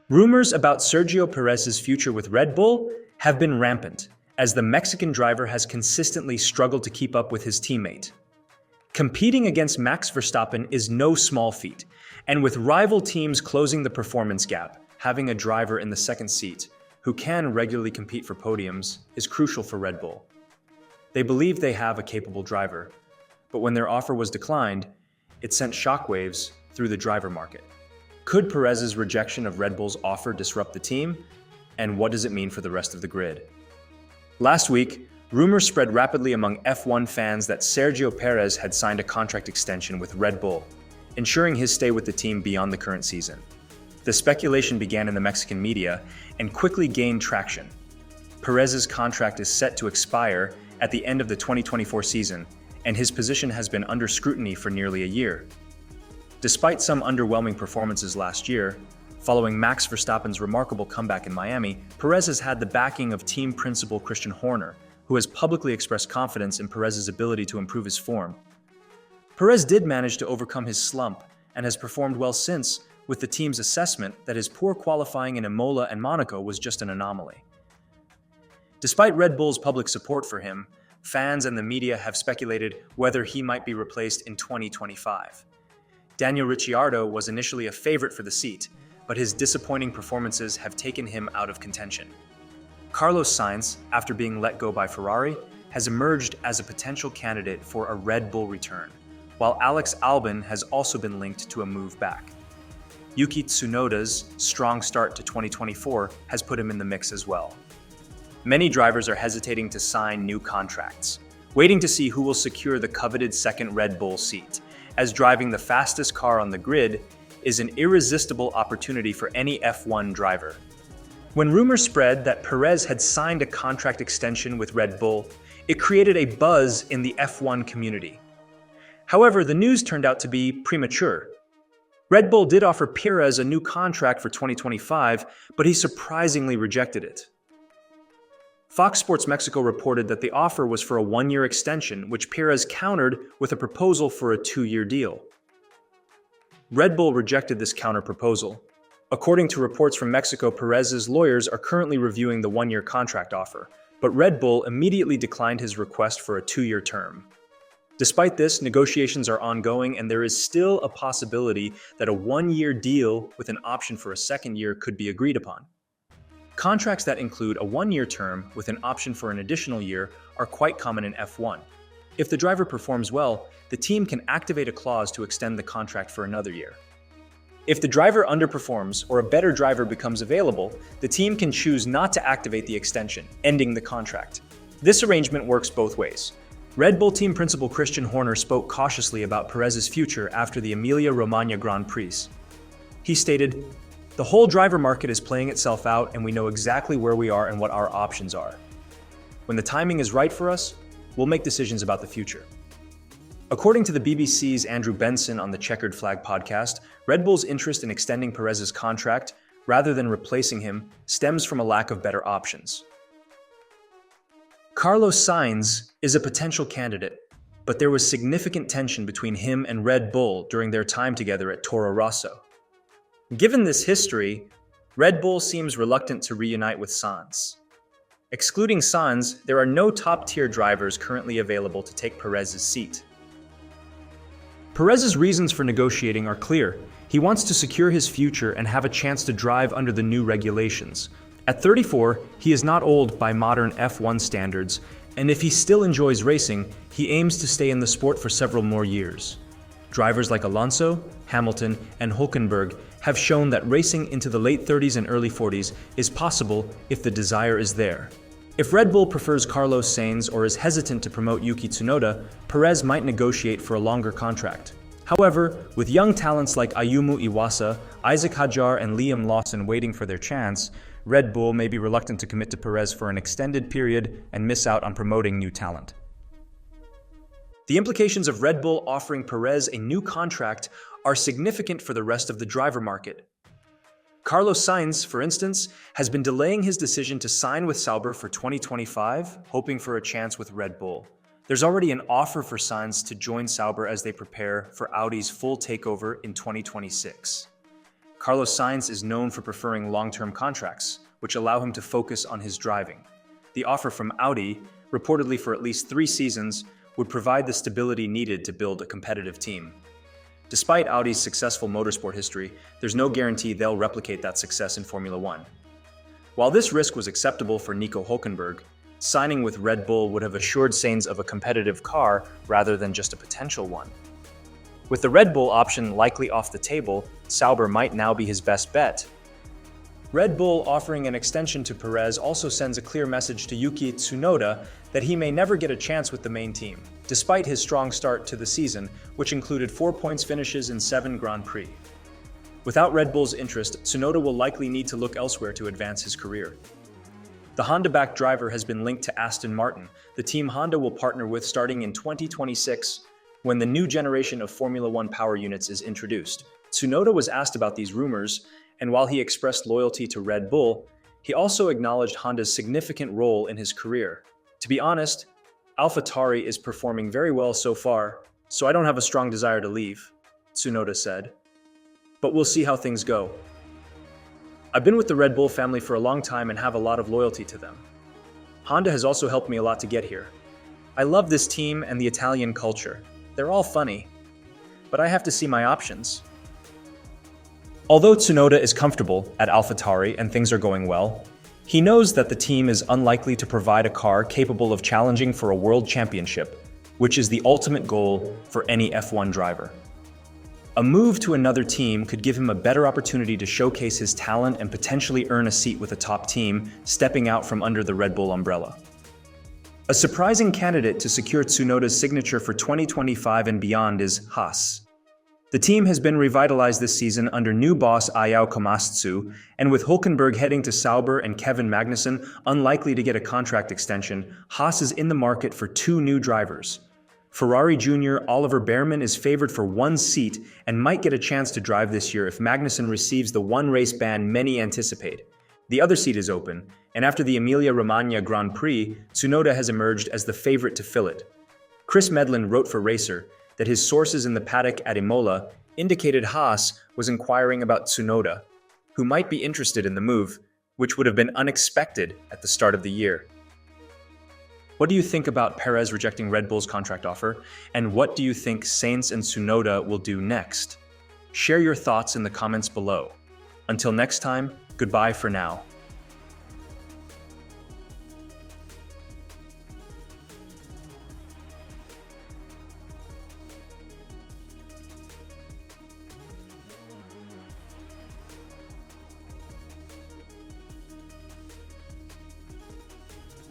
Rumors about Sergio Perez's future with Red Bull have been rampant, as the Mexican driver has consistently struggled to keep up with his teammate. Competing against Max Verstappen is no small feat, and with rival teams closing the performance gap, having a driver in the second seat who can regularly compete for podiums is crucial for Red Bull. They believe they have a capable driver, but when their offer was declined, it sent shockwaves through the driver market. Could Perez's rejection of Red Bull's offer disrupt the team? And what does it mean for the rest of the grid? Last week, rumors spread rapidly among F1 fans that Sergio Perez had signed a contract extension with Red Bull, ensuring his stay with the team beyond the current season. The speculation began in the Mexican media and quickly gained traction. Perez's contract is set to expire at the end of the 2024 season, and his position has been under scrutiny for nearly a year. Despite some underwhelming performances last year, following Max Verstappen's remarkable comeback in Miami, Perez has had the backing of team principal Christian Horner, who has publicly expressed confidence in Perez's ability to improve his form. Perez did manage to overcome his slump and has performed well since, with the team's assessment that his poor qualifying in Imola and Monaco was just an anomaly. Despite Red Bull's public support for him, fans and the media have speculated whether he might be replaced in 2025. Daniel Ricciardo was initially a favorite for the seat, but his disappointing performances have taken him out of contention. Carlos Sainz, after being let go by Ferrari, has emerged as a potential candidate for a Red Bull return, while Alex Albon has also been linked to a move back. Yuki Tsunoda's strong start to 2024 has put him in the mix as well. Many drivers are hesitating to sign new contracts, waiting to see who will secure the coveted second Red Bull seat, as driving the fastest car on the grid is an irresistible opportunity for any F1 driver. When rumors spread that Perez had signed a contract extension with Red Bull, it created a buzz in the F1 community. However, the news turned out to be premature. Red Bull did offer Perez a new contract for 2025, but he surprisingly rejected it. Fox Sports Mexico reported that the offer was for a one-year extension, which Perez countered with a proposal for a two-year deal. Red Bull rejected this counter-proposal. According to reports from Mexico, Perez's lawyers are currently reviewing the one-year contract offer, but Red Bull immediately declined his request for a two-year term. Despite this, negotiations are ongoing, and there is still a possibility that a one-year deal with an option for a second year could be agreed upon. Contracts that include a one-year term with an option for an additional year are quite common in F1. If the driver performs well, the team can activate a clause to extend the contract for another year. If the driver underperforms or a better driver becomes available, the team can choose not to activate the extension, ending the contract. This arrangement works both ways. Red Bull team principal Christian Horner spoke cautiously about Perez's future after the Emilia-Romagna Grand Prix. He stated, "The whole driver market is playing itself out, and we know exactly where we are and what our options are. When the timing is right for us, we'll make decisions about the future." According to the BBC's Andrew Benson on the Checkered Flag podcast, Red Bull's interest in extending Perez's contract, rather than replacing him, stems from a lack of better options. Carlos Sainz is a potential candidate, but there was significant tension between him and Red Bull during their time together at Toro Rosso. Given this history, Red Bull seems reluctant to reunite with Sainz. Excluding Sainz, there are no top-tier drivers currently available to take Perez's seat. Perez's reasons for negotiating are clear. He wants to secure his future and have a chance to drive under the new regulations. At 34, he is not old by modern F1 standards, and if he still enjoys racing, he aims to stay in the sport for several more years. Drivers like Alonso, Hamilton, and Hülkenberg have shown that racing into the late 30s and early 40s is possible if the desire is there. If Red Bull prefers Carlos Sainz or is hesitant to promote Yuki Tsunoda, Perez might negotiate for a longer contract. However, with young talents like Ayumu Iwasa, Isaac Hadjar, and Liam Lawson waiting for their chance, Red Bull may be reluctant to commit to Perez for an extended period and miss out on promoting new talent. The implications of Red Bull offering Perez a new contract are significant for the rest of the driver market. Carlos Sainz, for instance, has been delaying his decision to sign with Sauber for 2025, hoping for a chance with Red Bull. There's already an offer for Sainz to join Sauber as they prepare for Audi's full takeover in 2026. Carlos Sainz is known for preferring long-term contracts, which allow him to focus on his driving. The offer from Audi, reportedly for at least 3 seasons, would provide the stability needed to build a competitive team. Despite Audi's successful motorsport history, there's no guarantee they'll replicate that success in Formula One. While this risk was acceptable for Nico Hülkenberg, signing with Red Bull would have assured Sainz of a competitive car rather than just a potential one. With the Red Bull option likely off the table, Sauber might now be his best bet. Red Bull offering an extension to Perez also sends a clear message to Yuki Tsunoda that he may never get a chance with the main team, despite his strong start to the season, which included 4 points finishes in 7 Grand Prix. Without Red Bull's interest, Tsunoda will likely need to look elsewhere to advance his career. The Honda-backed driver has been linked to Aston Martin, the team Honda will partner with starting in 2026, when the new generation of Formula One power units is introduced. Tsunoda was asked about these rumors, and while he expressed loyalty to Red Bull, he also acknowledged Honda's significant role in his career. To be honest, AlphaTauri is performing very well so far, so I don't have a strong desire to leave, Tsunoda said. But we'll see how things go. I've been with the Red Bull family for a long time and have a lot of loyalty to them. Honda has also helped me a lot to get here. I love this team and the Italian culture. They're all funny, but I have to see my options. Although Tsunoda is comfortable at AlphaTauri and things are going well, he knows that the team is unlikely to provide a car capable of challenging for a world championship, which is the ultimate goal for any F1 driver. A move to another team could give him a better opportunity to showcase his talent and potentially earn a seat with a top team, stepping out from under the Red Bull umbrella. A surprising candidate to secure Tsunoda's signature for 2025 and beyond is Haas. The team has been revitalized this season under new boss Ayao Komatsu, and with Hülkenberg heading to Sauber and Kevin Magnussen unlikely to get a contract extension, Haas is in the market for 2 new drivers. Ferrari Jr. Oliver Bearman is favored for 1 seat and might get a chance to drive this year if Magnussen receives the 1-race ban many anticipate. The other seat is open, and after the Emilia-Romagna Grand Prix, Tsunoda has emerged as the favorite to fill it. Chris Medlin wrote for Racer that his sources in the paddock at Imola indicated Haas was inquiring about Tsunoda, who might be interested in the move, which would have been unexpected at the start of the year. What do you think about Perez rejecting Red Bull's contract offer, and what do you think Sainz and Tsunoda will do next? Share your thoughts in the comments below. Until next time, goodbye for now.